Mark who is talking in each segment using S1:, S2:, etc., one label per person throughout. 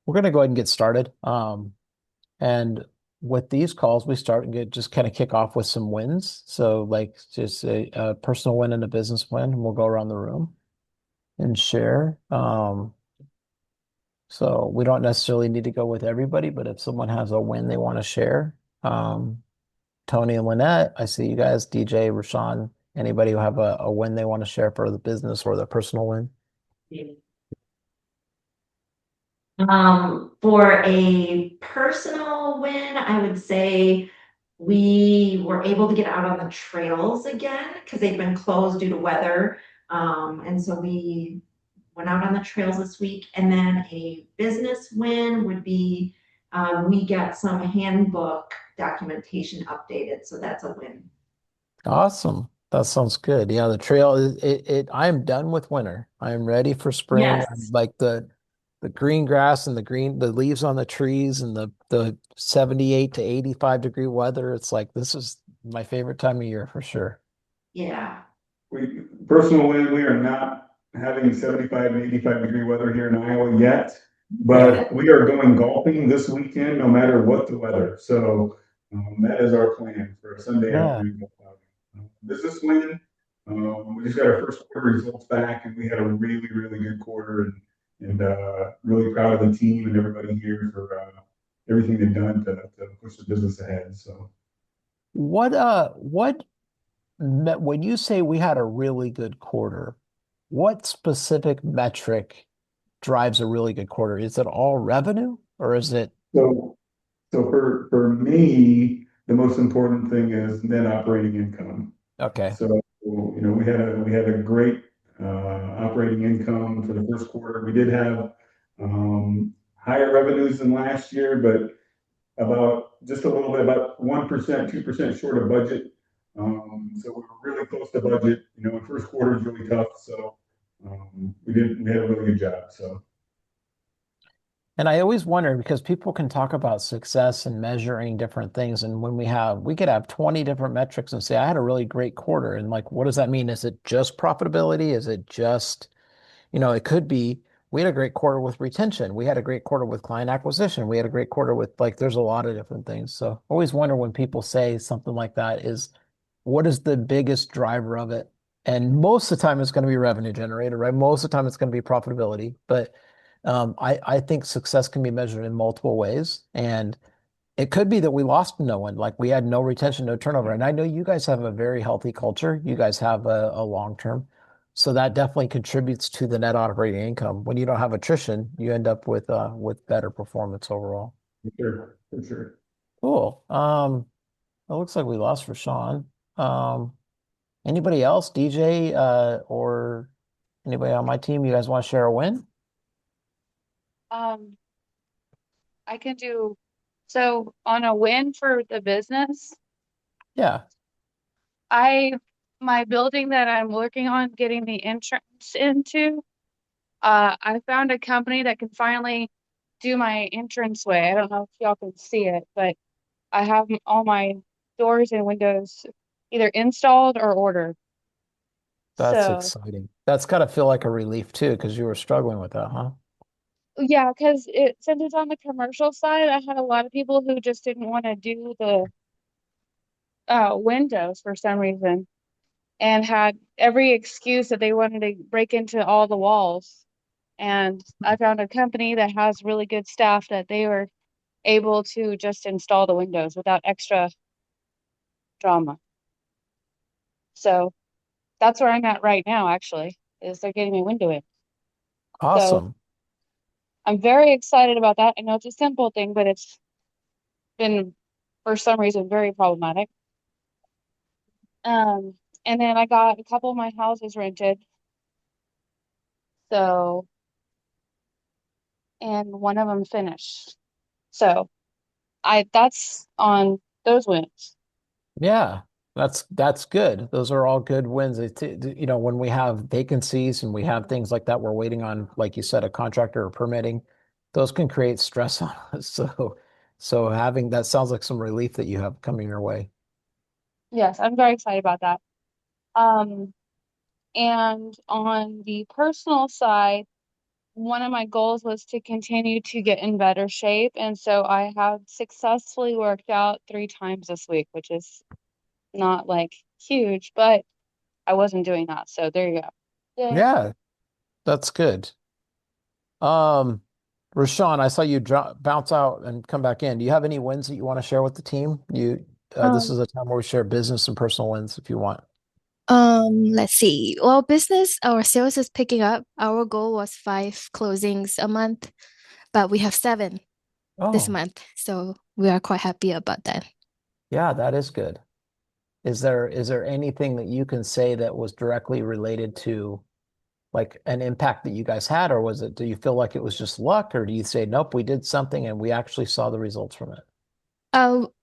S1: We're going to go ahead and get started. And with these calls, we start and get just kind of kick off with some wins. So, like just a personal win and a business win, and we'll go around the room and share. So we don't necessarily need to go with everybody, but if someone has a win they want to share, Tony and Lynette, I see you guys, DJ, Rashawn, anybody who have a win they want to share for the business or the personal win.
S2: For a personal win, I would say we were able to get out on the trails again because they've been closed due to weather. And so we went out on the trails this week. And then a business win would be we got some handbook documentation updated. So that's a win.
S1: Awesome. That sounds good. Yeah, the trail I am done with winter. I am ready for spring. I'm
S2: Yes.
S1: like the green grass and the leaves on the trees and the 78 to 85 degree weather. It's like this is my favorite time of year for sure.
S2: Yeah.
S3: Personal win, we are not having 75 and 85 degree weather here in Iowa yet,
S1: Yeah.
S3: but we are going golfing this weekend, no matter what the weather. So that is our plan for a Sunday
S1: Yeah.
S3: afternoon golf outing. Business win, we just got our first quarter results back, and we had a really, really good quarter, and really proud of the team and everybody here for everything they've done to push the business ahead. So.
S1: What when you say we had a really good quarter, what specific metric drives a really good quarter? Is it all revenue or is it
S3: So So for me, the most important thing is net operating income.
S1: okay?
S3: So, we had a great operating income for the first quarter. We did have higher revenues than last year, but about just a little bit, about 1%, 2% short of budget. So we were really close to budget. The first quarter is really tough, so we had a really good job. So.
S1: And I always wonder because people can talk about success and measuring different things. And when we could have 20 different metrics and say, I had a really great quarter. And like, what does that mean? Is it just profitability? Is it just, it could be we had a great quarter with retention. We had a great quarter with client acquisition. We had a great quarter with like, there's a lot of different things. So I always wonder when people say something like that is what is the biggest driver of it? And most of the time it's going to be revenue generated, right? Most of the time it's going to be profitability. But I think success can be measured in multiple ways. And it could be that we lost no one, like we had no retention, no turnover. And I know you guys have a very healthy culture. You guys have a long term. So that definitely contributes to the net operating income. When you don't have attrition, you end up with better performance overall.
S3: For sure, for sure.
S1: Cool. It looks like we lost for Sean. Um, Anybody else, DJ, or anybody on my team, you guys want to share a win?
S4: Um, I can do so on a win for the business.
S1: Yeah.
S4: I my building that I'm working on getting the entrance into, I found a company that can finally do my entranceway. I don't know if y'all can see it, but I have all my doors and windows either installed or ordered.
S1: That's
S4: So
S1: exciting. That's got to feel like a relief too, because you were struggling with that, huh?
S4: yeah, because since it's on the commercial side, I had a lot of people who just didn't want to do the windows for some reason, and had every excuse that they wanted to break into all the walls. And I found a company that has really good staff that they were able to just install the windows without extra drama. So that's where I'm at right now, actually, is they're getting me window in. So
S1: Awesome.
S4: I'm very excited about that. I know it's a simple thing, but it's been, for some reason, very problematic. Um, and then I got a couple of my houses rented. So, and one of them finished. So that's on those wins.
S1: Yeah, that's good. Those are all good wins. When we have vacancies and we have things like that, we're waiting on, like you said, a contractor or permitting, those can create stress on us. So having that sounds like some relief that you have coming your way.
S4: Yes, I'm very excited about that. Um, and on the personal side, one of my goals was to continue to get in better shape. And so I have successfully worked out 3 times this week, which is not like huge, but I wasn't doing that. So there you go. Yay.
S1: Yeah, that's good. Um, Rashawn, I saw you bounce out and come back in. Do you have any wins that you want to share with the team? This is
S5: Um,
S1: a time where we share business and personal wins if you want.
S5: let's see. Well, business, our sales is picking up. Our goal was 5 closings a month, but we have 7 this
S1: Oh,
S5: month. So we are quite happy about that.
S1: yeah, that is good. Is there anything that you can say that was directly related to like an impact that you guys had, or do you feel like it was just luck, or do you say, nope, we did something and we actually saw the results from it?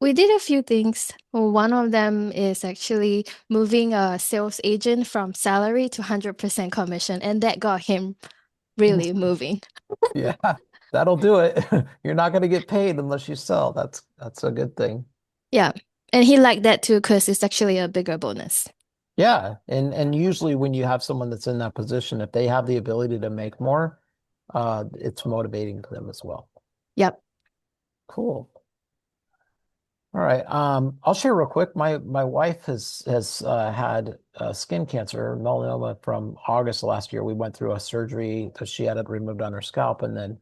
S5: We did a few things. One of them is actually moving a sales agent from salary to 100% commission, and that got him really moving.
S1: Yeah, that'll do it. You're not going to get paid unless you sell. That's a good thing.
S5: Yeah. And he liked that too because it's actually a bigger bonus.
S1: Yeah, and usually when you have someone that's in that position, if they have the ability to make more, it's motivating to them as well.
S5: Yep.
S1: Cool. All right. I'll share real quick. My wife has had skin cancer, melanoma from August last year. We went through a surgery that she had it removed on her scalp, and then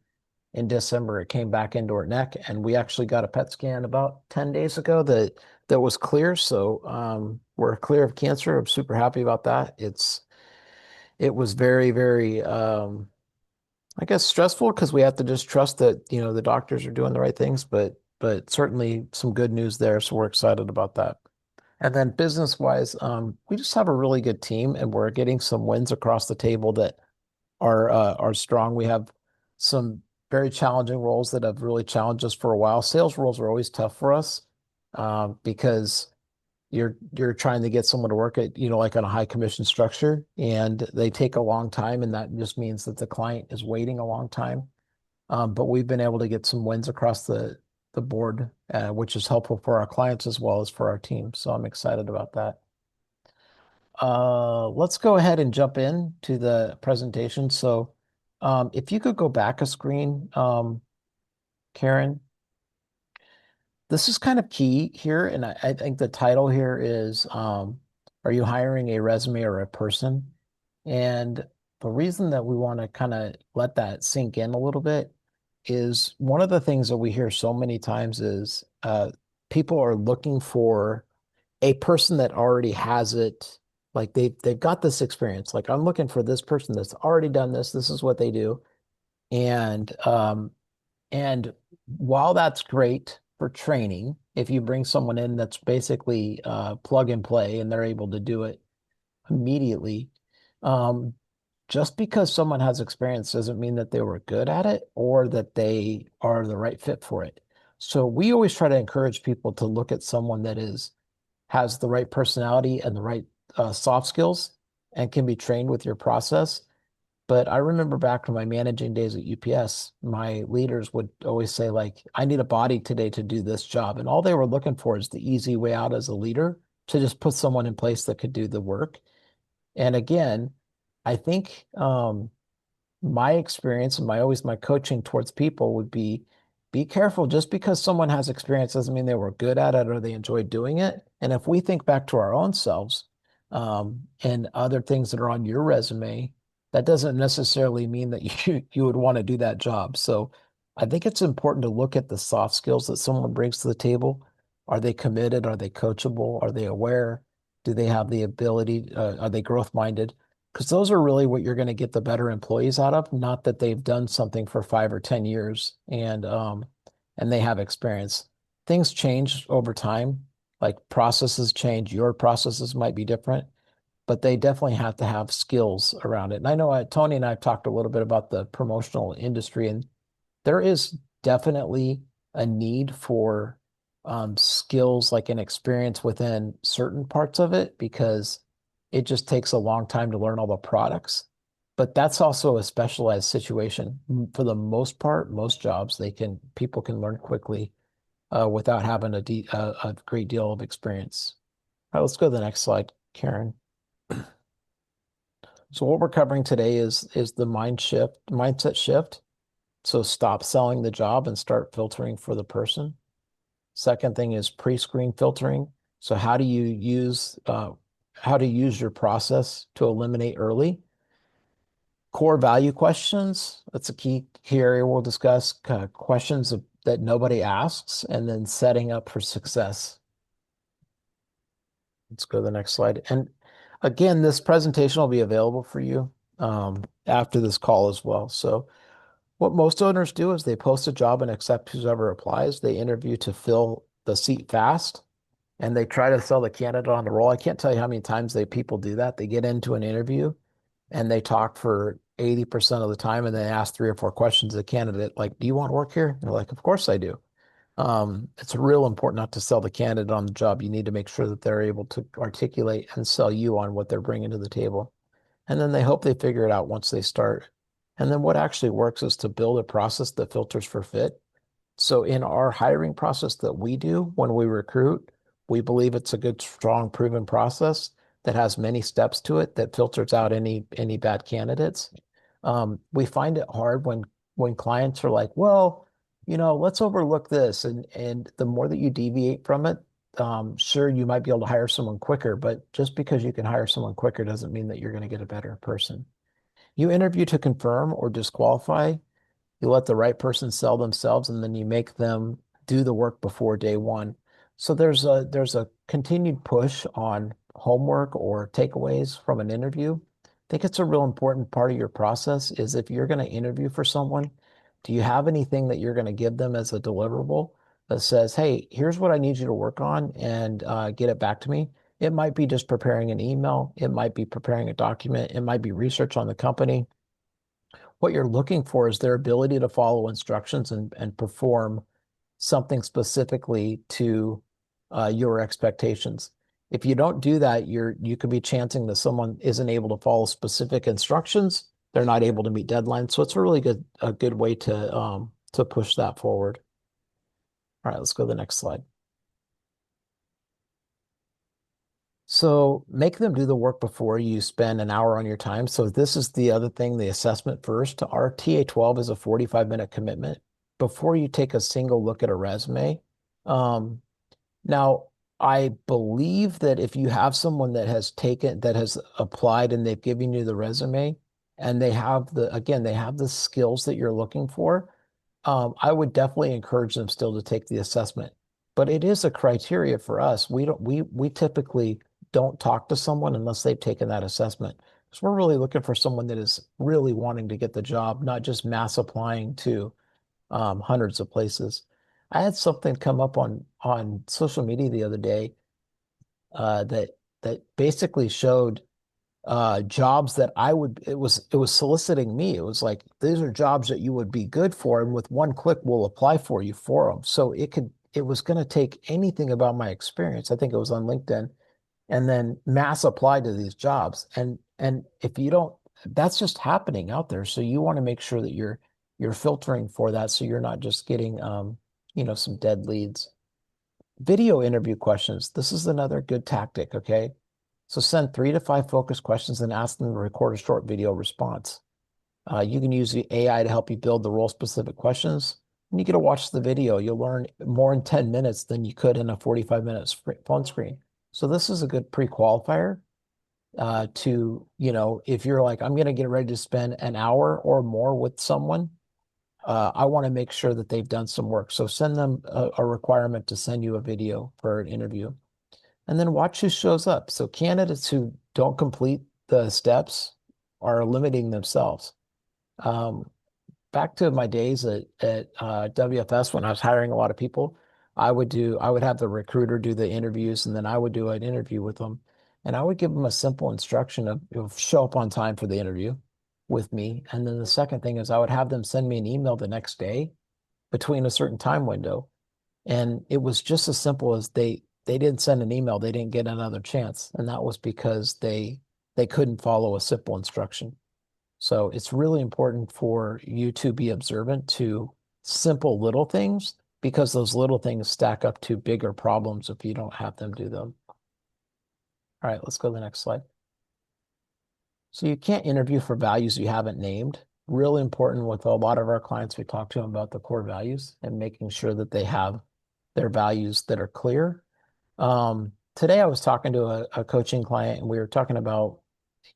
S1: in December it came back into her neck, and we actually got a PET scan about 10 days ago that was clear. So we're clear of cancer. I'm super happy about that. It was very, very I guess stressful because we have to just trust that, the doctors are doing the right things, but certainly some good news there. So we're excited about that. And then business wise, we just have a really good team and we're getting some wins across the table that are strong. We have some very challenging roles that have really challenged us for a while. Sales roles are always tough for us because you're trying to get someone to work at, like on a high commission structure, and they take a long time, and that just means that the client is waiting a long time. But we've been able to get some wins across the board, which is helpful for our clients as well as for our team. So I'm excited about that. Let's go ahead and jump in to the presentation. So if you could go back a screen, Karen. This is kind of key here, and I think the title here is Are you hiring a resume or a person? And the reason that we want to kind of let that sink in a little bit is one of the things that we hear so many times is people are looking for a person that already has it, like they've got this experience. Like I'm looking for this person that's already done this. This is what they do. And and while that's great for training, if you bring someone in that's basically plug and play and they're able to do it immediately, um, just because someone has experience doesn't mean that they were good at it or that they are the right fit for it. So we always try to encourage people to look at someone that has the right personality and the right soft skills and can be trained with your process. But I remember back in my managing days at UPS, my leaders would always say, like, I need a body today to do this job. And all they were looking for is the easy way out as a leader to just put someone in place that could do the work. And again, I think my experience and my coaching towards people would be careful. Just because someone has experience doesn't mean they were good at it or they enjoyed doing it. And if we think back to our own selves and other things that are on your resume, that doesn't necessarily mean that you would want to do that job. So I think it's important to look at the soft skills that someone brings to the table. Are they committed? Are they coachable? Are they aware? Do they have the ability? Are they growth minded? Because those are really what you're going to get the better employees out of, not that they've done something for 5 or 10 years and they have experience. Things change over time, like processes change. Your processes might be different, but they definitely have to have skills around it. And I know Tony and I have talked a little bit about the promotional industry, and there is definitely a need for skills like an experience within certain parts of it because it just takes a long time to learn all the products. But that's also a specialized situation. For the most part, most jobs people can learn quickly without having a great deal of experience. All right, let's go to the next slide, Karen. So what we're covering today is the mindset shift. So stop selling the job and start filtering for the person. Second thing is pre-screen filtering. So how to use your process to eliminate early. Core value questions. That's a key area we'll discuss. Questions that nobody asks, and then setting up for success. Let's go to the next slide. And again, this presentation will be available for you after this call as well. So what most owners do is they post a job and accept whoever applies. They interview to fill the seat fast, and they try to sell the candidate on the role. I can't tell you how many times people do that. They get into an interview and they talk for 80% of the time, and they ask 3 or 4 questions to the candidate, like, do you want to work here? And they're like, of course I do. It's real important not to sell the candidate on the job. You need to make sure that they're able to articulate and sell you on what they're bringing to the table. And then they hope they figure it out once they start. And then what actually works is to build a process that filters for fit. So in our hiring process that we do when we recruit, we believe it's a good, strong, proven process that has many steps to it that filters out any bad candidates. We find it hard when clients are like, well, let's overlook this, and the more that you deviate from it, sure, you might be able to hire someone quicker, but just because you can hire someone quicker doesn't mean that you're going to get a better person. You interview to confirm or disqualify. You let the right person sell themselves, and then you make them do the work before day one. So there's a continued push on homework or takeaways from an interview. I think it's a real important part of your process is if you're going to interview for someone, do you have anything that you're going to give them as a deliverable that says, hey, here's what I need you to work on and get it back to me? It might be just preparing an email. It might be preparing a document. It might be research on the company. What you're looking for is their ability to follow instructions and perform something specifically to your expectations. If you don't do that, you could be chancing that someone isn't able to follow specific instructions. They're not able to meet deadlines. So it's a good way to push that forward. All right, let's go to the next slide. So make them do the work before you spend an hour on your time. So this is the other thing, the assessment first. Our TA12 is a 45-minute commitment before you take a single look at a resume. Um, Now, I believe that if you have someone that has applied and they've given you the resume and they have the skills that you're looking for, I would definitely encourage them still to take the assessment. But it is a criteria for us. We typically don't talk to someone unless they've taken that assessment. Because we're really looking for someone that is really wanting to get the job, not just mass applying to hundreds of places. I had something come up on social media the other day that basically showed jobs that it was soliciting me. It was like these are jobs that you would be good for, and with one click, we'll apply for you for them. So it was going to take anything about my experience. I think it was on LinkedIn, and then mass apply to these jobs. And if you don't, that's just happening out there. So you want to make sure that you're filtering for that, so you're not just getting some dead leads. Video interview questions. This is another good tactic, okay? So send 3 to 5 focus questions and ask them to record a short video response. You can use the AI to help you build the role-specific questions. And you get to watch the video. You'll learn more in 10 minutes than you could in a 45-minute phone screen. So this is a good pre-qualifier if you're like, I'm going to get ready to spend an hour or more with someone, I want to make sure that they've done some work. So send them a requirement to send you a video for an interview. And then watch who shows up. So candidates who don't complete the steps are limiting themselves. Um, Back to my days at WFS when I was hiring a lot of people, I would have the recruiter do the interviews, and then I would do an interview with them. And I would give them a simple instruction of show up on time for the interview with me. And then the second thing is I would have them send me an email the next day between a certain time window. And it was just as simple as they didn't send an email, they didn't get another chance. And that was because they couldn't follow a simple instruction. So it's really important for you to be observant to simple little things because those little things stack up to bigger problems if you don't have them do them. All right, let's go to the next slide. So you can't interview for values you haven't named. Really important with a lot of our clients, we talk to them about the core values and making sure that they have their values that are clear. Today I was talking to a coaching client and we were talking about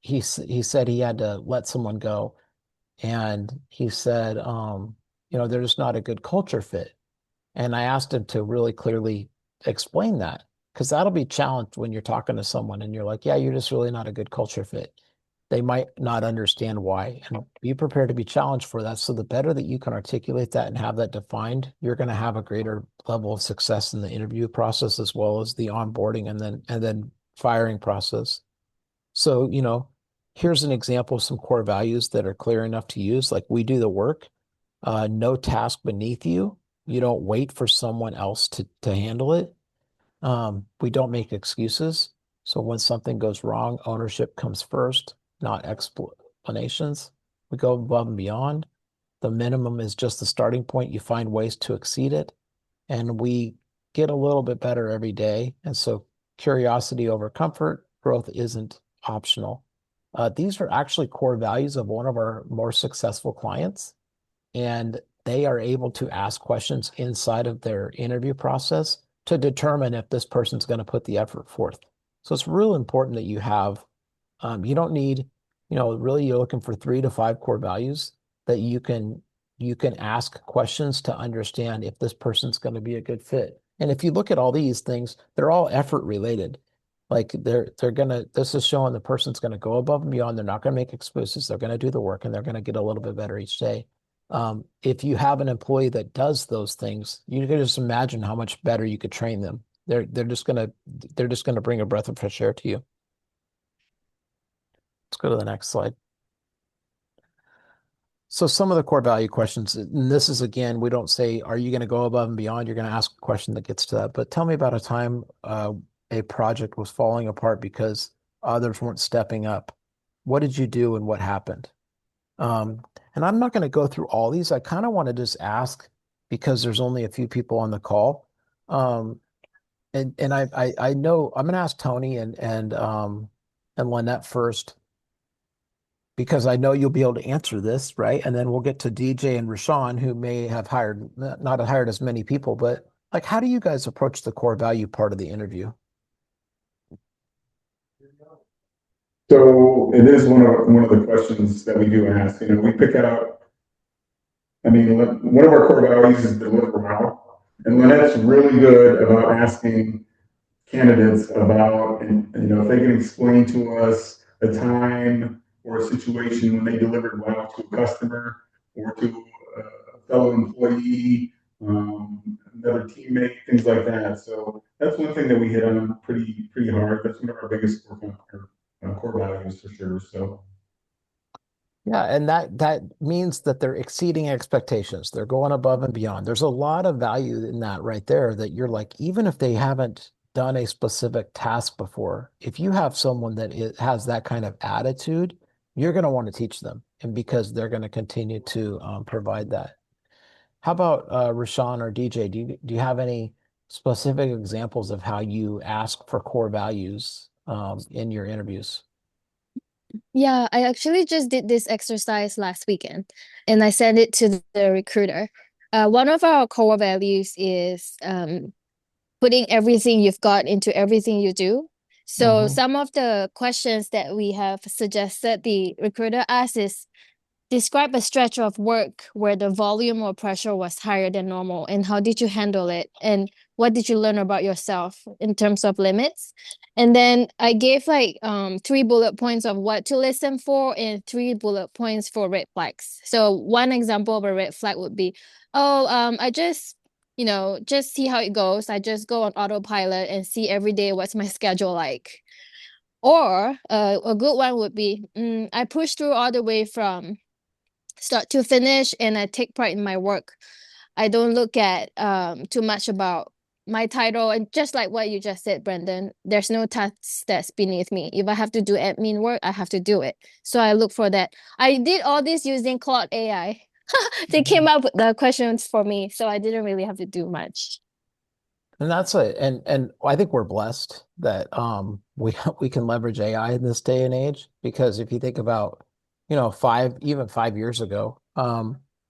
S1: he said he had to let someone go and he said they're just not a good culture fit. And I asked him to really clearly explain that because that'll be challenged when you're talking to someone and you're like, yeah, you're just really not a good culture fit. They might not understand why, and be prepared to be challenged for that. So the better that you can articulate that and have that defined, you're going to have a greater level of success in the interview process as well as the onboarding and then firing process. So, here's an example of some core values that are clear enough to use. Like we do the work, no task beneath you. You don't wait for someone else to handle it. We don't make excuses. So when something goes wrong, ownership comes first, not explanations. We go above and beyond. The minimum is just the starting point. You find ways to exceed it. And we get a little bit better every day. And so curiosity over comfort, growth isn't optional. These are actually core values of one of our more successful clients. And they are able to ask questions inside of their interview process to determine if this person's going to put the effort forth. So it's real important that you have, you don't need, really you're looking for 3 to 5 core values that you can ask questions to understand if this person's going to be a good fit. And if you look at all these things, they're all effort related. Like this is showing the person's going to go above and beyond. They're not going to make excuses. They're going to do the work and they're going to get a little bit better each day. If you have an employee that does those things, you can just imagine how much better you could train them. They're just gonna bring a breath of fresh air to you. Let's go to the next slide. So some of the core value questions, and this is again, we don't say, are you going to go above and beyond? You're going to ask a question that gets to that. But tell me about a time a project was falling apart because others weren't stepping up. What did you do and what happened? Um, and I'm not going to go through all these. I kind of want to just ask because there's only a few people on the call. Um, and I know I'm going to ask Tony and Lynette first because I know you'll be able to answer this, right? And then we'll get to DJ and Rashawn, who may have not hired as many people, but like, how do you guys approach the core value part of the interview?
S3: So it is one of the questions that we do ask. We pick out. I mean, one of our core values is deliver well, and Lynette's really good about asking candidates about, and if they can explain to us a time or a situation when they delivered well to a customer or to a fellow employee, another teammate, things like that. So that's one thing that we hit on pretty hard. That's one of our biggest core values for sure. So
S1: Yeah, and that means that they're exceeding expectations. They're going above and beyond. There's a lot of value in that right there that you're like, even if they haven't done a specific task before, if you have someone that has that kind of attitude, you're going to want to teach them, and because they're going to continue to provide that. How about Rashawn or DJ? Do you have any specific examples of how you ask for core values in your interviews?
S5: Yeah, I actually just did this exercise last weekend and I sent it to the recruiter. One of our core values is putting everything you've got into everything you do. So
S1: Hmm.
S5: some of the questions that we have suggested the recruiter asks is describe a stretch of work where the volume or pressure was higher than normal, and how did you handle it? And what did you learn about yourself in terms of limits? And then I gave like 3 bullet points of what to listen for and 3 bullet points for red flags. So one example of a red flag would be, oh, I just see how it goes. I just go on autopilot and see every day what's my schedule like. Or a good one would be, I push through all the way from start to finish and I take pride in my work. I don't look at too much about my title, and just like what you just said, Brendan, there's no task that's beneath me. If I have to do admin work, I have to do it. So I look for that. I did all this using Claude AI. They came up with the questions for me, so I didn't really have to do much.
S1: And that's it. And I think we're blessed that we we can leverage AI in this day and age because if you think about, even 5 years ago,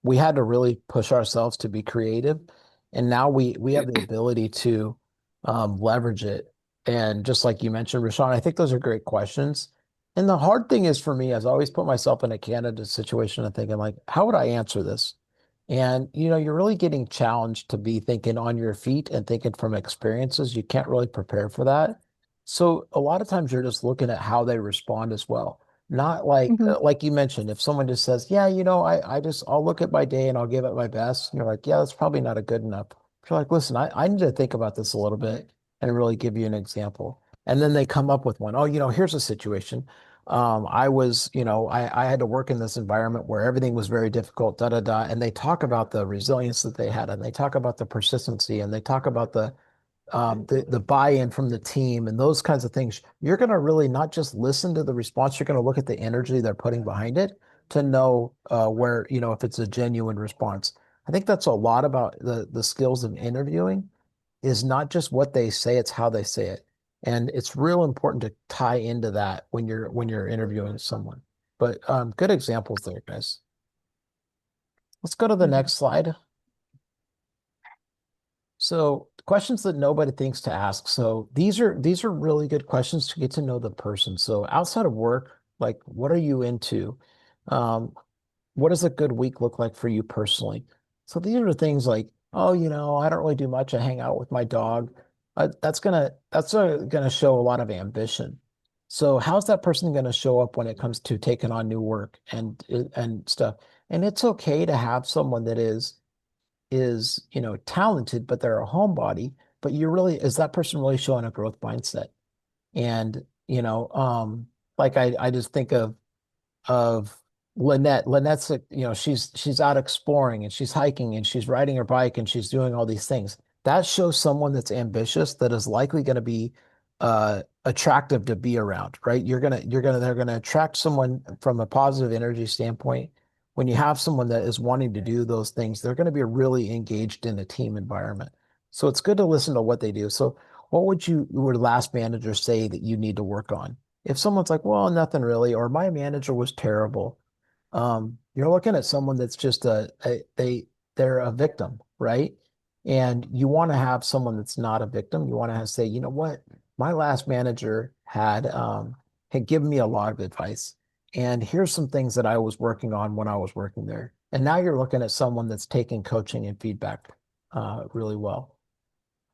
S1: we had to really push ourselves to be creative. And now we have the ability to leverage it. And just like you mentioned, Rashawn, I think those are great questions. And the hard thing is for me, is I always put myself in a candidate situation and thinking like, how would I answer this? And you're really getting challenged to be thinking on your feet and thinking from experiences. You can't really prepare for that. So a lot of times you're just looking at how they respond as well. Not
S5: Mhm.
S1: like you mentioned, if someone just says, yeah, I'll look at my day and I'll give it my best. And you're like, yeah, that's probably not a good enough. You're like, listen, I need to think about this a little bit and really give you an example. And then they come up with one. Oh, here's a situation. I had to work in this environment where everything was very difficult, da da da. And they talk about the resilience that they had, and they talk about the persistency, and they talk about the buy-in from the team and those kinds of things. You're going to really not just listen to the response, you're going to look at the energy they're putting behind it to know where, if it's a genuine response. I think that's a lot about the skills of interviewing is not just what they say, it's how they say it. And it's real important to tie into that when you're interviewing someone. But good examples there, guys. Let's go to the
S2: Mhm.
S1: next slide. So questions that nobody thinks to ask. So these are really good questions to get to know the person. So outside of work, like what are you into? Um, what does a good week look like for you personally? So these are things like, oh, I don't really do much. I hang out with my dog. That's gonna show a lot of ambition. So how's that person gonna show up when it comes to taking on new work and stuff? And it's okay to have someone that is talented, but they're a homebody. But is that person really showing a growth mindset? And like I just think of Lynette. Lynette's, she's out exploring and she's hiking and she's riding her bike and she's doing all these things. That shows someone that's ambitious that is likely going to be attractive to be around, right? They're gonna attract someone from a positive energy standpoint. When you have someone that is wanting to do those things, they're going to be really engaged in a team environment. So it's good to listen to what they do. So what would last manager say that you need to work on? If someone's like, well, nothing really, or my manager was terrible, you're looking at someone that's just they're a victim, right? And you want to have someone that's not a victim. You want to say, you know what? My last manager had given me a lot of advice. And here's some things that I was working on when I was working there. And now you're looking at someone that's taking coaching and feedback really well.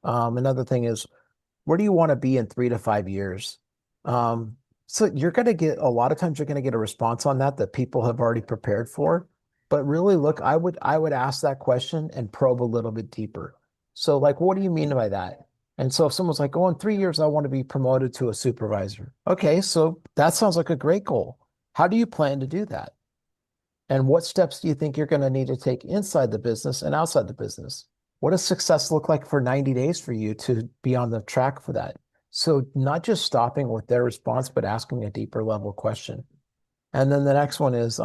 S1: Another thing is where do you want to be in 3 to 5 years? Um, so you're going to get a lot of times you're going to get a response on that people have already prepared for. But really, look, I would ask that question and probe a little bit deeper. So, like, what do you mean by that? And so, if someone's like, "Oh, in 3 years, I want to be promoted to a supervisor." Okay, so that sounds like a great goal. How do you plan to do that? And what steps do you think you're going to need to take inside the business and outside the business? What does success look like for 90 days for you to be on the track for that? So, not just stopping with their response, but asking a deeper level question. And then the next one is,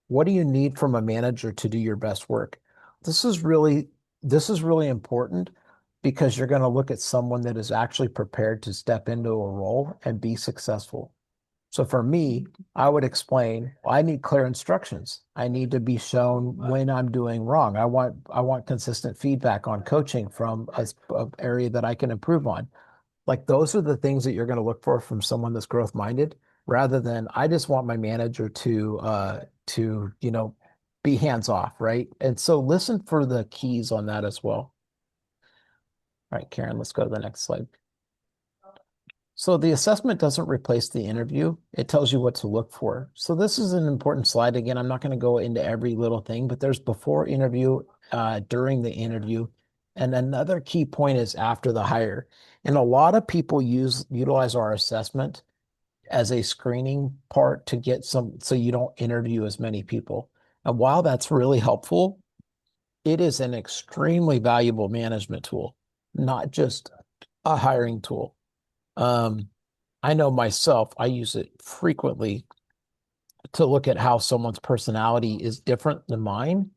S1: what do you need from a manager to do your best work? This is really, this is really important because you're going to look at someone that is actually prepared to step into a role and be successful. So for me, I would explain, I need clear instructions. I need to be shown when I'm doing wrong. I want consistent feedback on coaching from a area that I can improve on. Like those are the things that you're going to look for from someone that's growth minded, rather than I just want my manager to be hands off, right? And so listen for the keys on that as well. All right, Karen, let's go to the next slide. So the assessment doesn't replace the interview. It tells you what to look for. So this is an important slide. Again, I'm not going to go into every little thing, but there's before interview, during the interview. And another key point is after the hire. And a lot of people utilize our assessment as a screening part to get so you don't interview as many people. And while that's really helpful, it is an extremely valuable management tool, not just a hiring tool. Um, I know myself, I use it frequently to look at how someone's personality is different than mine.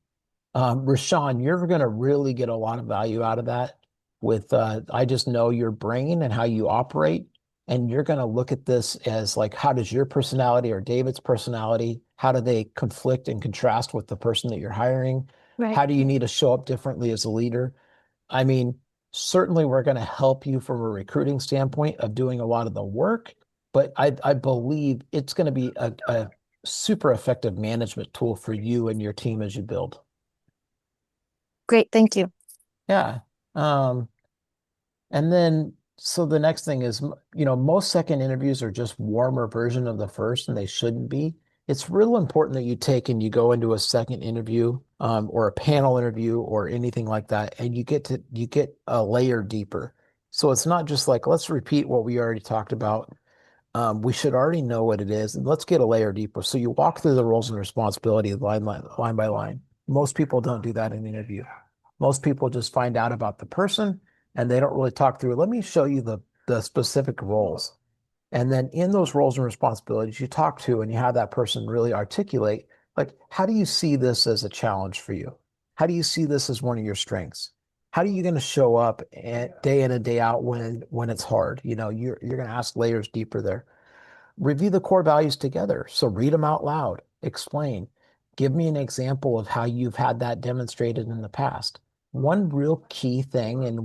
S1: Rashawn, you're going to really get a lot of value out of that. with I just know your brain and how you operate. And you're going to look at this as like, how does your personality or David's personality, how do they conflict and contrast with the person that you're hiring?
S5: Right.
S1: How do you need to show up differently as a leader? I mean, certainly we're going to help you from a recruiting standpoint of doing a lot of the work, but I believe it's going to be a super effective management tool for you and your team as you build.
S5: Great. Thank you.
S1: Yeah. Um, and then, so the next thing is, most second interviews are just warmer version of the first, and they shouldn't be. It's real important that you take and you go into a second interview, or a panel interview or anything like that, and you get a layer deeper. So it's not just like, let's repeat what we already talked about. We should already know what it is, and let's get a layer deeper. So you walk through the roles and responsibilities line by line. Most people don't do that in an interview. Most people just find out about the person and they don't really talk through. Let me show you the specific roles. And then in those roles and responsibilities, you talk to and you have that person really articulate, like, how do you see this as a challenge for you? How do you see this as one of your strengths? How are you going to show up day in and day out when it's hard? You're going to ask layers deeper there. Review the core values together. So read them out loud, explain. Give me an example of how you've had that demonstrated in the past. One real key thing, and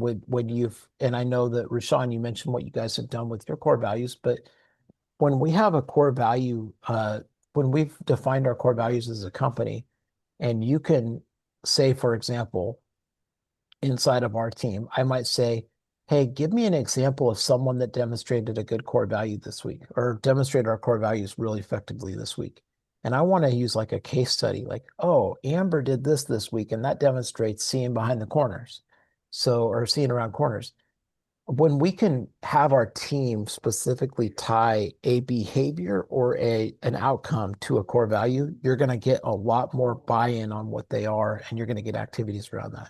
S1: and I know that Rashawn, you mentioned what you guys have done with your core values, but when we have a core value, when we've defined our core values as a company, and you can say, for example, inside of our team, I might say, hey, give me an example of someone that demonstrated a good core value this week or demonstrated our core values really effectively this week. And I want to use like a case study, like, oh, Amber did this week, and that demonstrates seeing behind the corners. So, or seeing around corners. When we can have our team specifically tie a behavior or an outcome to a core value, you're going to get a lot more buy-in on what they are, and you're going to get activities around that.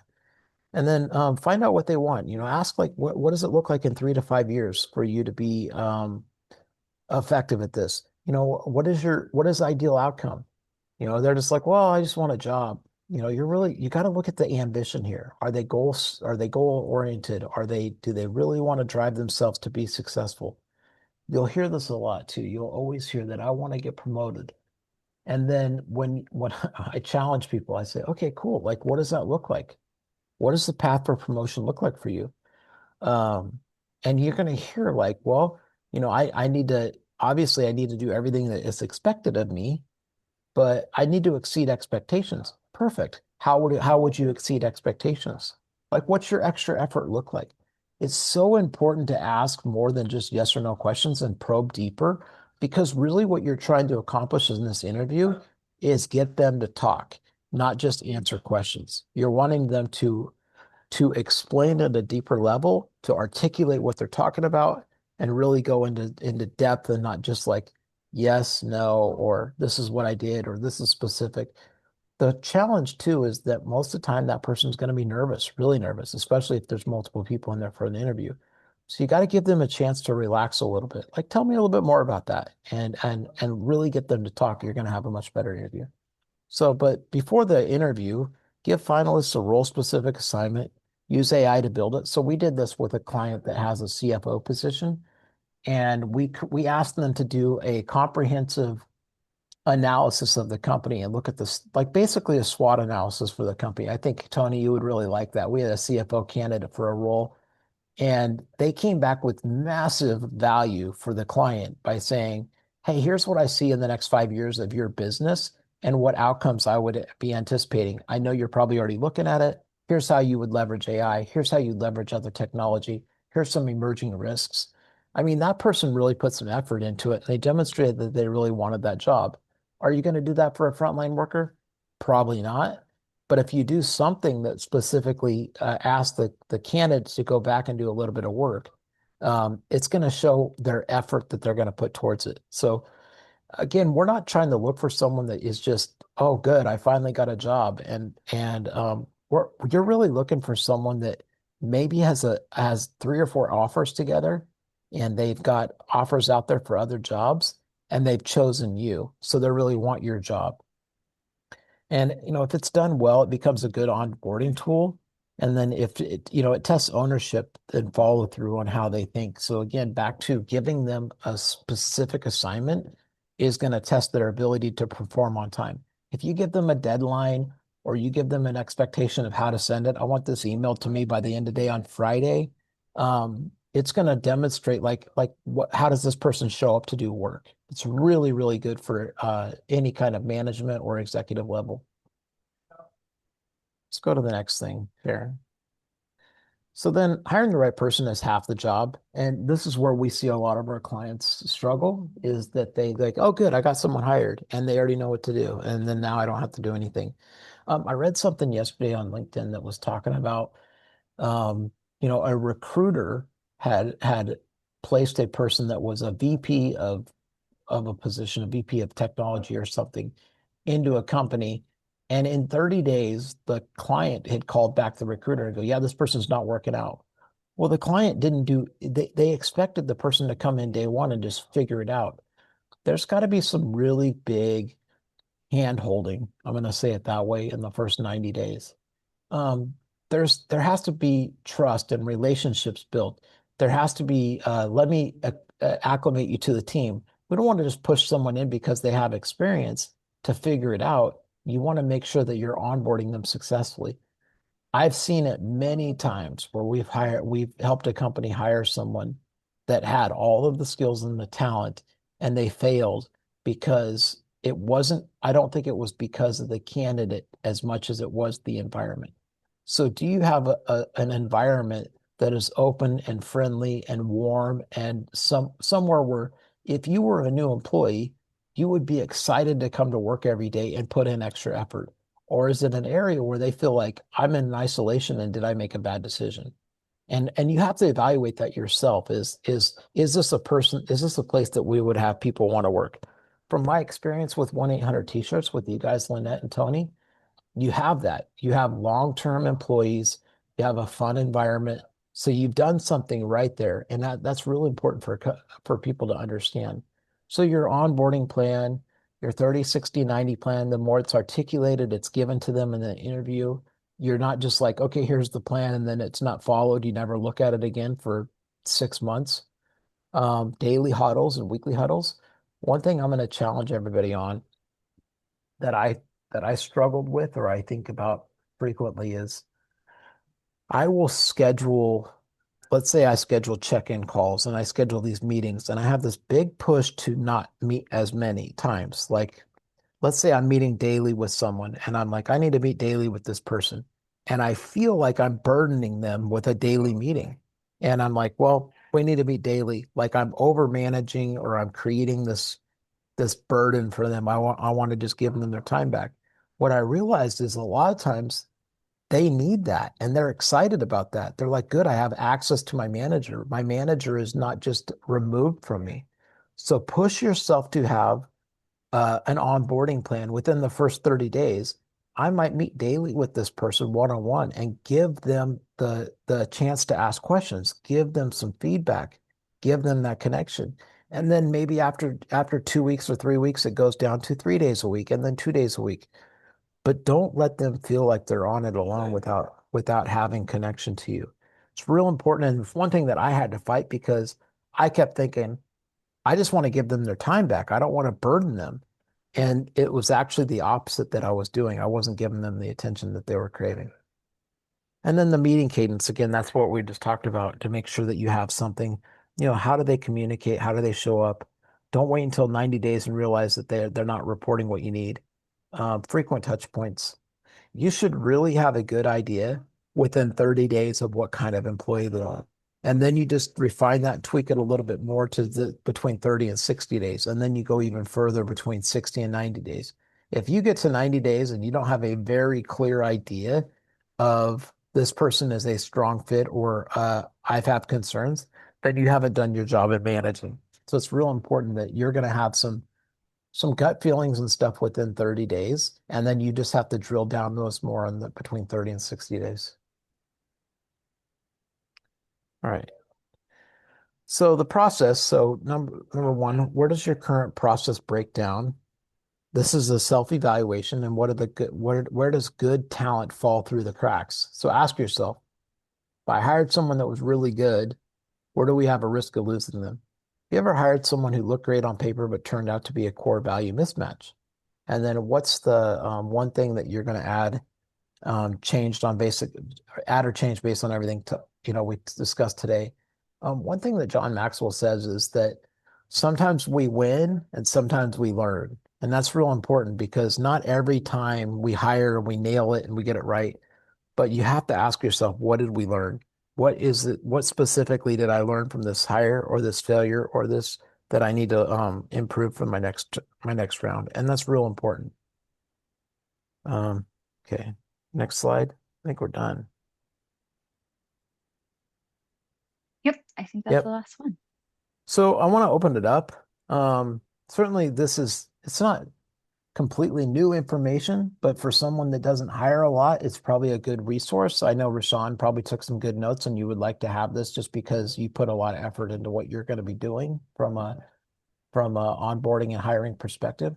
S1: And then find out what they want. Ask like, what does it look like in 3 to 5 years for you to be effective at this? What is the ideal outcome? They're just like, well, I just want a job. You got to look at the ambition here. Are they goal oriented? Do they really want to drive themselves to be successful? You'll hear this a lot too. You'll always hear that I want to get promoted. And then when I challenge people, I say, okay, cool. Like, what does that look like? What does the path for promotion look like for you? Um, and you're going to hear like, well, I need to, obviously I need to do everything that is expected of me, but I need to exceed expectations. Perfect. How would you exceed expectations? Like, what's your extra effort look like? It's so important to ask more than just yes or no questions and probe deeper, because really what you're trying to accomplish in this interview is get them to talk, not just answer questions. You're wanting them to explain at a deeper level, to articulate what they're talking about, and really go into depth and not just like yes, no, or this is what I did, or this is specific. The challenge too is that most of the time that person's going to be nervous, really nervous, especially if there's multiple people in there for an interview. So you got to give them a chance to relax a little bit. Like, tell me a little bit more about that, and really get them to talk. You're going to have a much better interview. So, but before the interview, give finalists a role-specific assignment. Use AI to build it. So we did this with a client that has a CFO position, and we asked them to do a comprehensive analysis of the company and look at this, like basically a SWOT analysis for the company. I think, Tony, you would really like that. We had a CFO candidate for a role, and they came back with massive value for the client by saying, hey, here's what I see in the next 5 years of your business and what outcomes I would be anticipating. I know you're probably already looking at it. Here's how you would leverage AI. Here's how you leverage other technology. Here's some emerging risks. I mean, that person really put some effort into it. They demonstrated that they really wanted that job. Are you going to do that for a frontline worker? Probably not. But if you do something that specifically asks the candidates to go back and do a little bit of work, it's going to show their effort that they're going to put towards it. So again, we're not trying to look for someone that is just, oh, good, I finally got a job, and you're really looking for someone that maybe has 3 or 4 offers together, and they've got offers out there for other jobs, and they've chosen you, so they really want your job. And if it's done well, it becomes a good onboarding tool. And then if it tests ownership and follow through on how they think. So again, back to giving them a specific assignment is going to test their ability to perform on time. If you give them a deadline or you give them an expectation of how to send it, I want this email to me by the end of the day on Friday. It's going to demonstrate how does this person show up to do work? It's really, really good for any kind of management or executive level. Let's go to the next thing here. So then hiring the right person is half the job. And this is where we see a lot of our clients struggle is that they like, oh, good, I got someone hired and they already know what to do. And then now I don't have to do anything. I read something yesterday on LinkedIn that was talking about, um, a recruiter had placed a person that was a VP of a position, a VP of technology or something, into a company. And in 30 days, the client had called back the recruiter and go, yeah, this person's not working out. Well, the client didn't they expected the person to come in day one and just figure it out. There's got to be some really big hand holding, I'm going to say it that way, in the first 90 days. um, there has to be trust and relationships built. There has to be let me acclimate you to the team. We don't want to just push someone in because they have experience to figure it out. You want to make sure that you're onboarding them successfully. I've seen it many times where we've helped a company hire someone that had all of the skills and the talent, and they failed because I don't think it was because of the candidate as much as it was the environment. So do you have an environment that is open and friendly and warm and somewhere where if you were a new employee, you would be excited to come to work every day and put in extra effort? Or is it an area where they feel like I'm in isolation and did I make a bad decision? And you have to evaluate that yourself. Is this a person, is this a place that we would have people want to work? From my experience with 1-800 T-shirts with you guys, Lynette and Tony, you have that. You have long-term employees, you have a fun environment. So you've done something right there. And that's really important for people to understand. So your onboarding plan, your 30, 60, 90 plan, the more it's articulated, it's given to them in the interview. You're not just like, okay, here's the plan, and then it's not followed. You never look at it again for 6 months. Daily huddles and weekly huddles. One thing I'm going to challenge everybody on that I struggled with or I think about frequently is I will schedule, let's say I schedule check-in calls and I schedule these meetings and I have this big push to not meet as many times. Like, let's say I'm meeting daily with someone and I'm like, I need to meet daily with this person. And I feel like I'm burdening them with a daily meeting. And I'm like, well, we need to meet daily. Like I'm over managing or I'm creating this burden for them. I want to just give them their time back. What I realized is a lot of times they need that and they're excited about that. They're like, good, I have access to my manager. My manager is not just removed from me. So push yourself to have an onboarding plan within the first 30 days. I might meet daily with this person one-on-one and give them the chance to ask questions, give them some feedback, give them that connection. And then maybe after 2 weeks or 3 weeks, it goes down to 3 days a week and then 2 days a week. But don't let them feel like they're on it alone without having connection to you. It's real important. And it's one thing that I had to fight because I kept thinking, I just want to give them their time back. I don't want to burden them. And it was actually the opposite that I was doing. I wasn't giving them the attention that they were craving. And then the meeting cadence, again, that's what we just talked about to make sure that you have something, how do they communicate? How do they show up? Don't wait until 90 days and realize that they're not reporting what you need. Frequent touch points. You should really have a good idea within 30 days of what kind of employee they are. And then you just refine that and tweak it a little bit more to between 30 and 60 days. And then you go even further between 60 and 90 days. If you get to 90 days and you don't have a very clear idea of this person is a strong fit or I've had concerns, then you haven't done your job in managing. So it's real important that you're going to have some gut feelings and stuff within 30 days. And then you just have to drill down those more in the between 30 and 60 days. All right. So the process, so number one, where does your current process break down? This is a self-evaluation, and what are the good, where does good talent fall through the cracks? So ask yourself, if I hired someone that was really good, where do we have a risk of losing them? You ever hired someone who looked great on paper but turned out to be a core value mismatch? And then what's the one thing that you're going to add changed on basic, add or change based on everything we discussed today? One thing that John Maxwell says is that sometimes we win and sometimes we learn. And that's real important because not every time we hire, we nail it and we get it right. But you have to ask yourself, what did we learn? What is it? What specifically did I learn from this hire or this failure or this that I need to improve for my next round? And that's real important. Um, okay, next slide. I think we're done.
S6: Yep, I think that's the
S1: Yep.
S6: last one.
S1: So I want to open it up. Certainly it's not completely new information, but for someone that doesn't hire a lot, it's probably a good resource. I know Rashawn probably took some good notes and you would like to have this just because you put a lot of effort into what you're going to be doing from a onboarding and hiring perspective.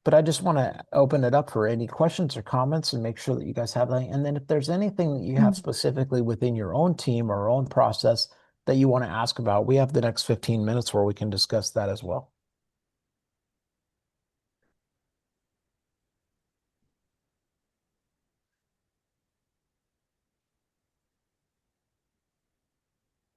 S1: But I just want to open it up for any questions or comments and make sure that you guys have that. And then if there's anything that you have specifically within your own team or own process that you want to ask about, we have the next 15 minutes where we can discuss that as well.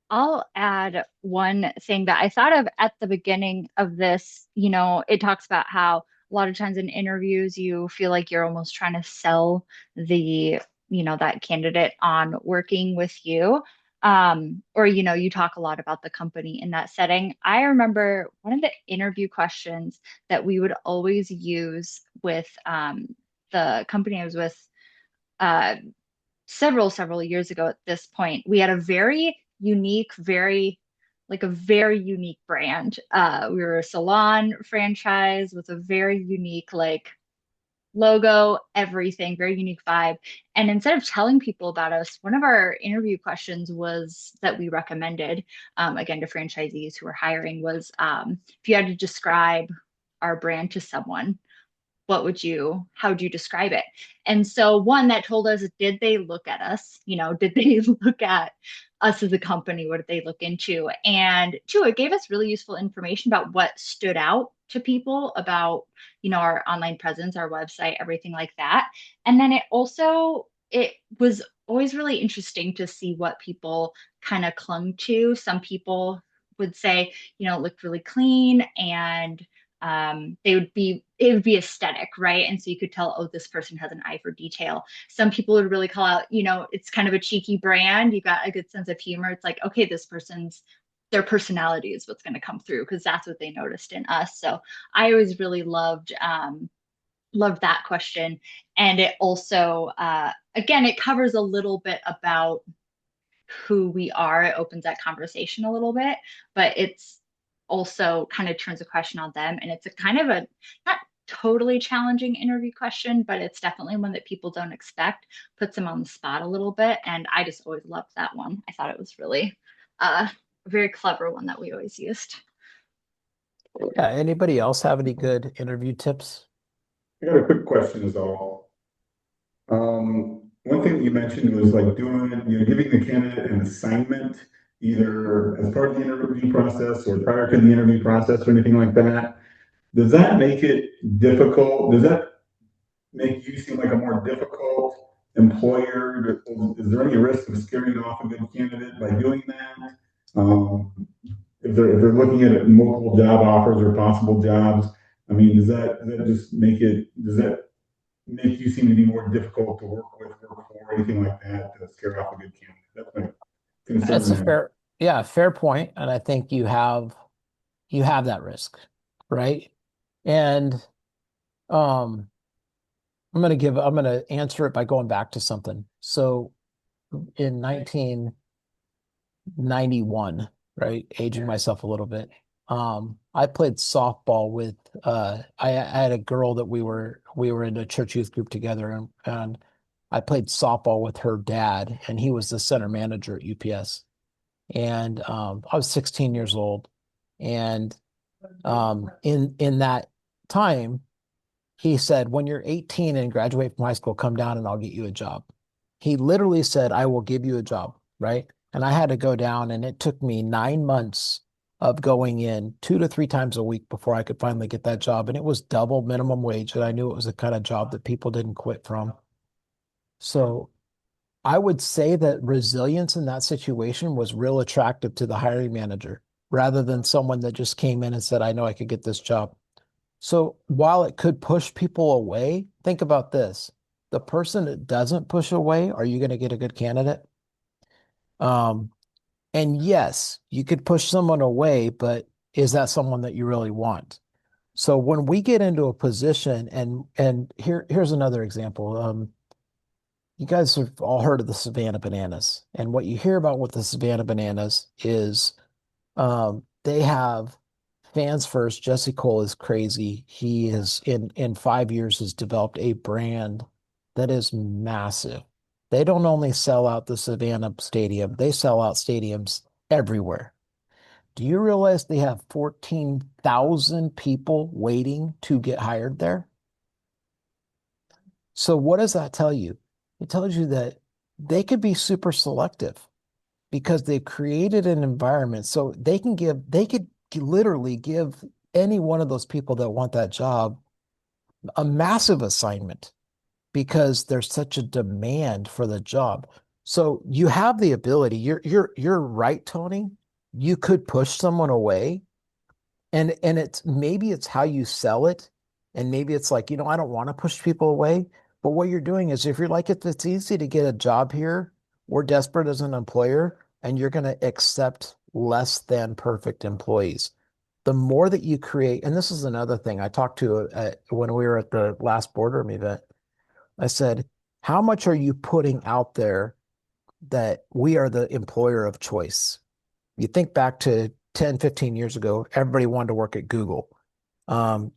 S6: I'll add one thing that I thought of at the beginning of this. It talks about how a lot of times in interviews, you feel like you're almost trying to sell that candidate on working with you. Or, you talk a lot about the company in that setting. I remember one of the interview questions that we would always use with the company I was with. Uh, several years ago at this point, we had a very unique, a very unique brand. We were a salon franchise with a very unique, logo, everything, very unique vibe. And instead of telling people about us, one of our interview questions was that we recommended, again, to franchisees who were hiring was if you had to describe our brand to someone, how would you describe it? And so one that told us, did they look at us? Did they look at us as a company? What did they look into? And two, it gave us really useful information about what stood out to people about, our online presence, our website, everything like that. And then it was always really interesting to see what people kind of clung to. Some people would say, it looked really clean and it would be aesthetic, right? And so you could tell, oh, this person has an eye for detail. Some people would really call out, it's kind of a cheeky brand. You got a good sense of humor. It's like, okay, their personality is what's going to come through because that's what they noticed in us. So I always really loved that question. And it also, again, it covers a little bit about who we are. It opens that conversation a little bit, but it's also kind of turns the question on them. And it's a kind of a not totally challenging interview question, but it's definitely one that people don't expect, puts them on the spot a little bit. And I just always loved that one. I thought it was really a very clever one that we always used.
S1: Yeah, anybody else have any good interview tips?
S3: I got a quick question is all. One thing that you mentioned was like giving the candidate an assignment, either as part of the interview process or prior to the interview process or anything like that. Does that make it difficult? Does that make you seem like a more difficult employer? Is there any risk of scaring off a good candidate by doing that? If they're looking at multiple job offers or possible jobs, I mean, does that make you seem to be more difficult to work with, work for, anything like that, to scare off a good candidate? That's my
S1: It's
S3: concern
S1: a
S3: there.
S1: fair point, and I think you have that risk, right? And um, I'm gonna answer it by going back to something. So in 1991, right, aging myself a little bit, I played softball with I had a girl that we were in a church youth group together, and I played softball with her dad, and he was the center manager at UPS. And I was 16 years old, and in that time, He said, when you're 18 and graduate from high school, come down and I'll get you a job. He literally said, I will give you a job, right? And I had to go down, and it took me 9 months of going in 2 to 3 times a week before I could finally get that job. And it was double minimum wage. And I knew it was the kind of job that people didn't quit from. So I would say that resilience in that situation was real attractive to the hiring manager rather than someone that just came in and said, I know I could get this job. So while it could push people away, think about this. The person that doesn't push away, are you going to get a good candidate? Um, and yes, you could push someone away, but is that someone that you really want? So when we get into a position, and here's another example. You guys have all heard of the Savannah Bananas, and what you hear about with the Savannah Bananas is they have fans first. Jesse Cole is crazy. He is in 5 years has developed a brand that is massive. They don't only sell out the Savannah Stadium, they sell out stadiums everywhere. Do you realize they have 14,000 people waiting to get hired there? So what does that tell you? It tells you that they could be super selective because they've created an environment so they could literally give any one of those people that want that job a massive assignment because there's such a demand for the job. So you have the ability. You're right, Tony. You could push someone away, and it's maybe it's how you sell it, and maybe it's like, I don't want to push people away, but what you're doing is if you're like, if it's easy to get a job here, we're desperate as an employer, and you're going to accept less than perfect employees. The more that you create, and this is another thing I talked to when we were at the last boardroom event, I said, how much are you putting out there that we are the employer of choice? You think back to 10, 15 years ago, everybody wanted to work at Google.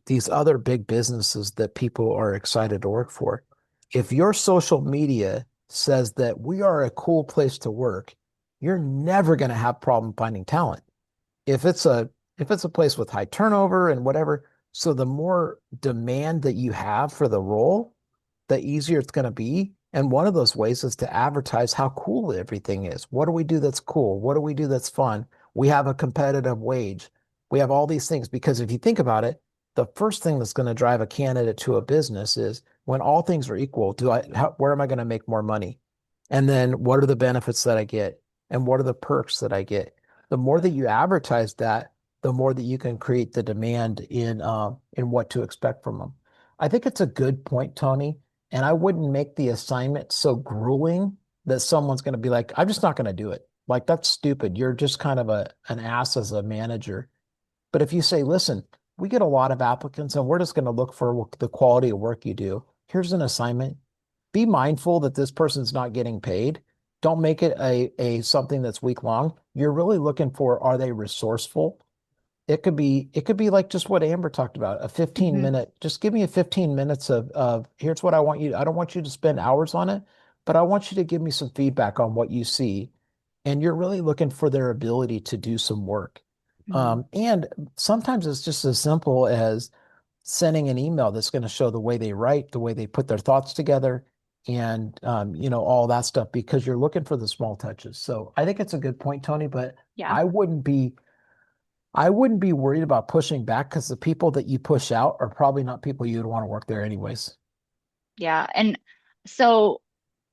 S1: These other big businesses that people are excited to work for. If your social media says that we are a cool place to work, you're never going to have problem finding talent. If it's a if it's a place with high turnover and whatever, so the more demand that you have for the role, the easier it's going to be. And one of those ways is to advertise how cool everything is. What do we do that's cool? What do we do that's fun? We have a competitive wage. We have all these things because if you think about it, the first thing that's going to drive a candidate to a business is when all things are equal, where am I going to make more money? And then what are the benefits that I get? And what are the perks that I get? The more that you advertise that, the more that you can create the demand in what to expect from them. I think it's a good point, Tony. And I wouldn't make the assignment so grueling that someone's going to be like, I'm just not going to do it. Like, that's stupid. You're just kind of an ass as a manager. But if you say, listen, we get a lot of applicants and we're just going to look for the quality of work you do. Here's an assignment. Be mindful that this person's not getting paid. Don't make it a something that's week long. You're really looking for, are they resourceful? It could be like just what Amber talked about, a 15
S6: Mhm.
S1: minute, just give me a 15 minutes of here's what I want you. I don't want you to spend hours on it, but I want you to give me some feedback on what you see. And you're really looking for their ability to do some work.
S6: Mhm.
S1: And sometimes it's just as simple as sending an email that's going to show the way they write, the way they put their thoughts together, and all that stuff because you're looking for the small touches. So I think it's a good point, Tony, but
S6: Yeah.
S1: I wouldn't be I wouldn't be worried about pushing back because the people that you push out are probably not people you'd want to work there anyways.
S6: Yeah. And so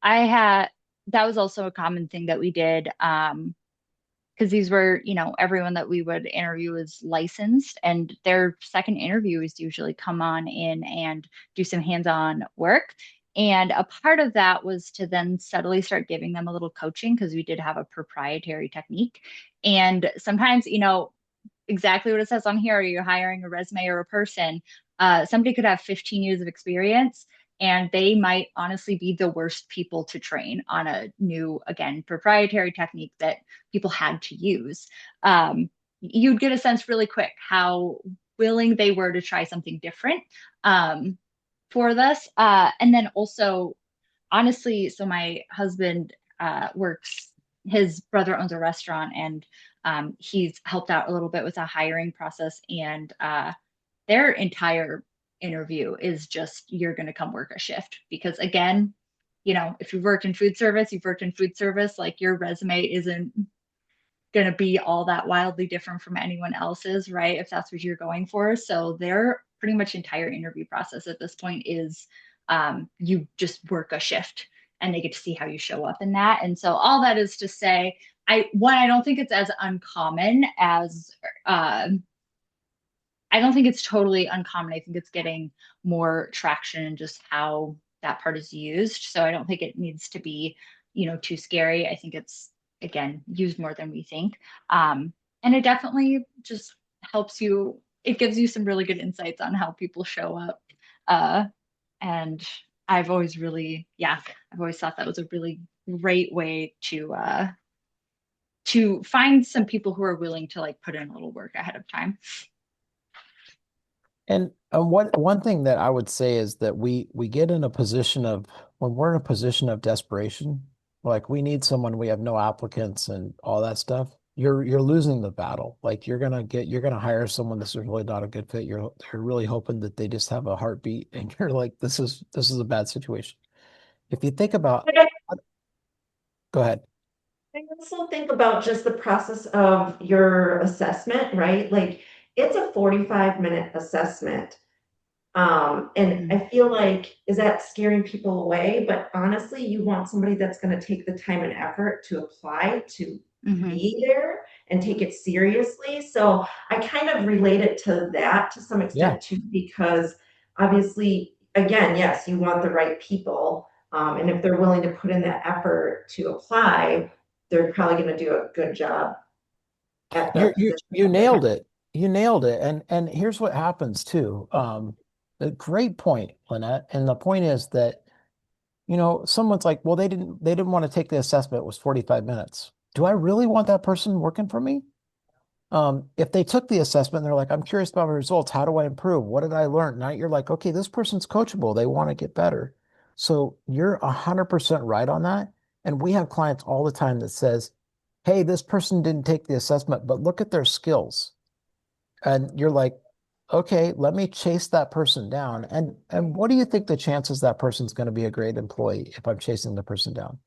S6: I had, that was also a common thing that we did. Because these were, everyone that we would interview is licensed, and their second interview is usually come on in and do some hands-on work. And a part of that was to then subtly start giving them a little coaching because we did have a proprietary technique. And sometimes, exactly what it says on here. Are you hiring a resume or a person? Somebody could have 15 years of experience and they might honestly be the worst people to train on a new, again, proprietary technique that people had to use. You'd get a sense really quick how willing they were to try something different for this. And then also, honestly, so my husband his brother owns a restaurant, and he's helped out a little bit with the hiring process. And their entire interview is just you're going to come work a shift because again, if you've worked in food service, you've worked in food service, like your resume isn't going to be all that wildly different from anyone else's, right? If that's what you're going for. So their pretty much entire interview process at this point is you just work a shift and they get to see how you show up in that. And so all that is to say, I don't think it's as uncommon as I don't think it's totally uncommon. I think it's getting more traction in just how that part is used. So I don't think it needs to be, too scary. I think it's, again, used more than we think. And it definitely just helps you, it gives you some really good insights on how people show up. Uh, and I've always really, yeah, I've always thought that was a really great way to find some people who are willing to like put in a little work ahead of time.
S1: And one thing that I would say is that we get in a position of when we're in a position of desperation, like we need someone, we have no applicants and all that stuff. You're losing the battle. Like you're gonna hire someone that's really not a good fit. You're really hoping that they just have a heartbeat, and you're like, this is a bad situation. If you think about, go ahead.
S2: I also think about just the process of your assessment, right? Like it's a 45-minute assessment. And
S6: Mhm.
S2: I feel like, is that scaring people away? But honestly, you want somebody that's going to take the time and effort to apply to
S6: Mhm.
S2: be there and take it seriously. So I kind of relate it to that to some
S1: Yeah.
S2: extent too, because obviously, again, yes, you want the right people. And if they're willing to put in that effort to apply, they're probably going to do a good job at the position
S1: You
S2: that they're
S1: nailed it. You nailed it. And here's what happens too. A great point, Lynette. And the point is that, someone's like, well, they didn't want to take the assessment. It was 45 minutes. Do I really want that person working for me? If they took the assessment and they're like, I'm curious about my results. How do I improve? What did I learn? Now you're like, okay, this person's coachable. They want to get better. So you're 100% right on that. And we have clients all the time that says, hey, this person didn't take the assessment, but look at their skills. And you're like, okay, let me chase that person down. And what do you think the chances that person's going to be a great employee if I'm chasing the person down?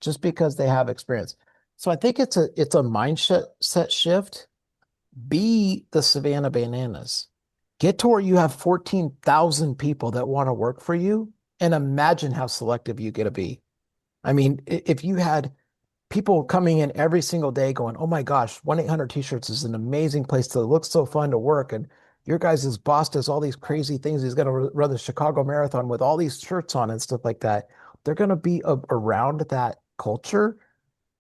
S1: Just because they have experience. So I think it's a mindset set shift. Be the Savannah Bananas. Get to where you have 14,000 people that want to work for you and imagine how selective you get to be. I mean, if you had people coming in every single day going, oh my gosh, 1-800 t-shirts is an amazing place to look, so fun to work. And your guys' boss does all these crazy things. He's going to run the Chicago Marathon with all these shirts on and stuff like that. They're going to be around that culture.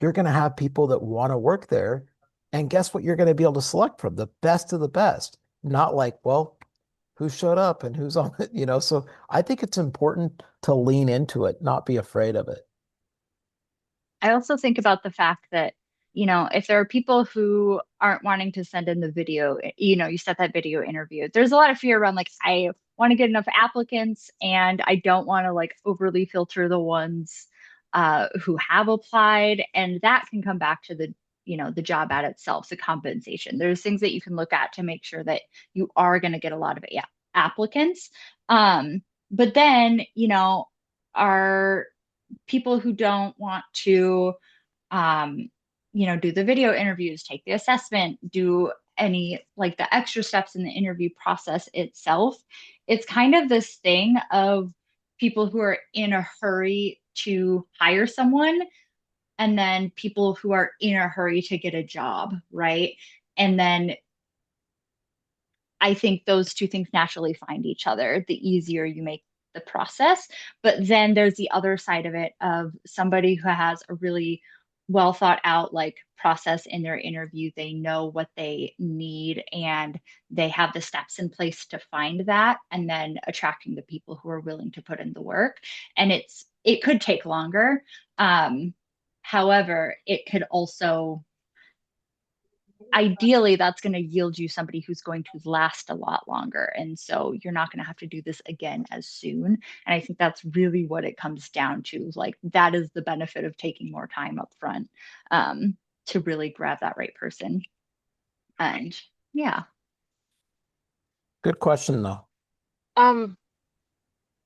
S1: You're going to have people that want to work there. And guess what? You're going to be able to select from the best of the best, not like, well, who showed up and who's on it. So I think it's important to lean into it, not be afraid of it.
S6: I also think about the fact that, if there are people who aren't wanting to send in the video, you set that video interview. There's a lot of fear around like, I want to get enough applicants and I don't want to like overly filter the ones who have applied. And that can come back to the job ad itself, the compensation. There's things that you can look at to make sure that you are going to get a lot of applicants. But then, are people who don't want to um, do the video interviews, take the assessment, do any like the extra steps in the interview process itself. It's kind of this thing of people who are in a hurry to hire someone and then people who are in a hurry to get a job, right? And then I think those two things naturally find each other the easier you make the process. But then there's the other side of it of somebody who has a really well thought out like process in their interview. They know what they need and they have the steps in place to find that and then attracting the people who are willing to put in the work. And it could take longer. However, it could also ideally that's going to yield you somebody who's going to last a lot longer. And so you're not going to have to do this again as soon. And I think that's really what it comes down to. Like that is the benefit of taking more time up front to really grab that right person. And yeah.
S1: Good question, though.
S4: Um,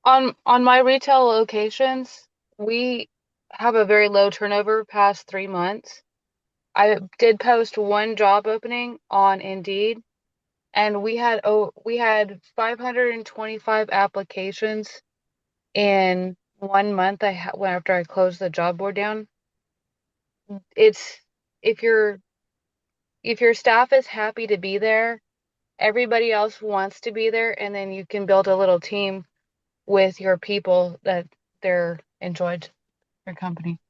S4: on my retail locations, we have a very low turnover past 3 months. I did post one job opening on Indeed, and we had 525 applications in 1 month. After I closed the job board down. It's if your staff is happy to be there, everybody else wants to be there, and then you can build a little team with your people that they're enjoyed your company.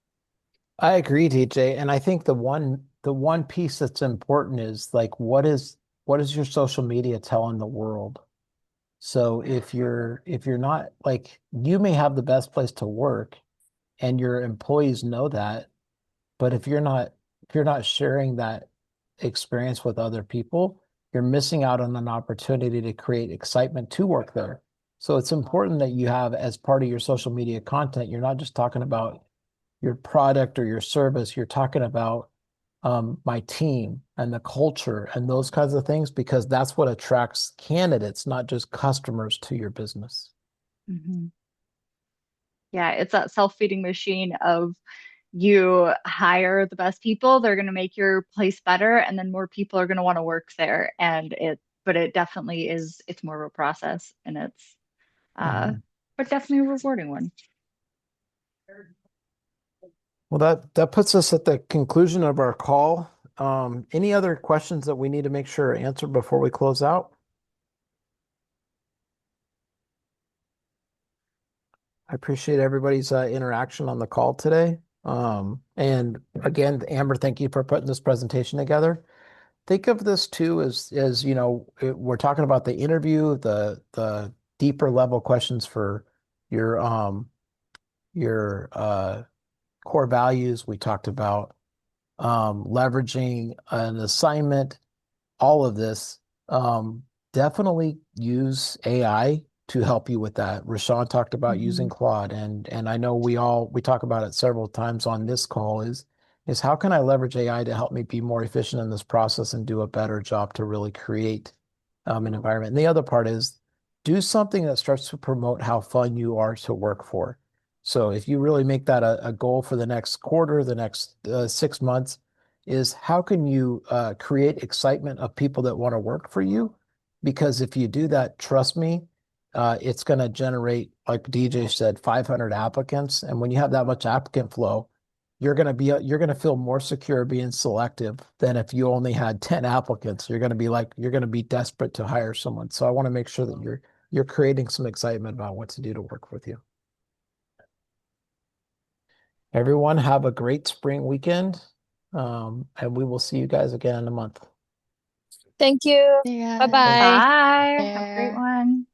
S1: I agree, DJ. And I think the one piece that's important is like what is your social media telling the world? So if you're not like you may have the best place to work and your employees know that, but if you're not sharing that experience with other people, you're missing out on an opportunity to create excitement to work there. So it's important that you have as part of your social media content, you're not just talking about your product or your service, you're talking about my team and the culture and those kinds of things because that's what attracts candidates, not just customers to your business.
S6: Hmm. Yeah, it's that self-feeding machine of you hire the best people, they're going to make your place better, and then more people are going to want to work there. But it definitely is, it's more of a process, and uh,
S1: Mhm.
S6: but definitely a rewarding one.
S1: Well, that puts us at the conclusion of our call. Any other questions that we need to make sure are answered before we close out? I appreciate everybody's interaction on the call today. And again, Amber, thank you for putting this presentation together. Think of this too as we're talking about the interview, the deeper level questions for your core values. We talked about leveraging an assignment, all of this. Um, Definitely use AI to help you with that. Rashawn talked about using
S6: Hmm.
S1: Claude, and I know we talk about it several times on this call is how can I leverage AI to help me be more efficient in this process and do a better job to really create an environment. And the other part is do something that starts to promote how fun you are to work for. So if you really make that a goal for the next quarter, the next 6 months, is how can you create excitement of people that want to work for you? Because if you do that, trust me, it's going to generate, like DJ said, 500 applicants. And when you have that much applicant flow, you're going to feel more secure being selective than if you only had 10 applicants. You're going to be desperate to hire someone. So I want to make sure that you're creating some excitement about what to do to work with you. Everyone have a great spring weekend. And we will see you guys again in a month.
S5: Thank you.
S6: Yeah.
S5: Bye-bye.
S6: Bye. Have a great one.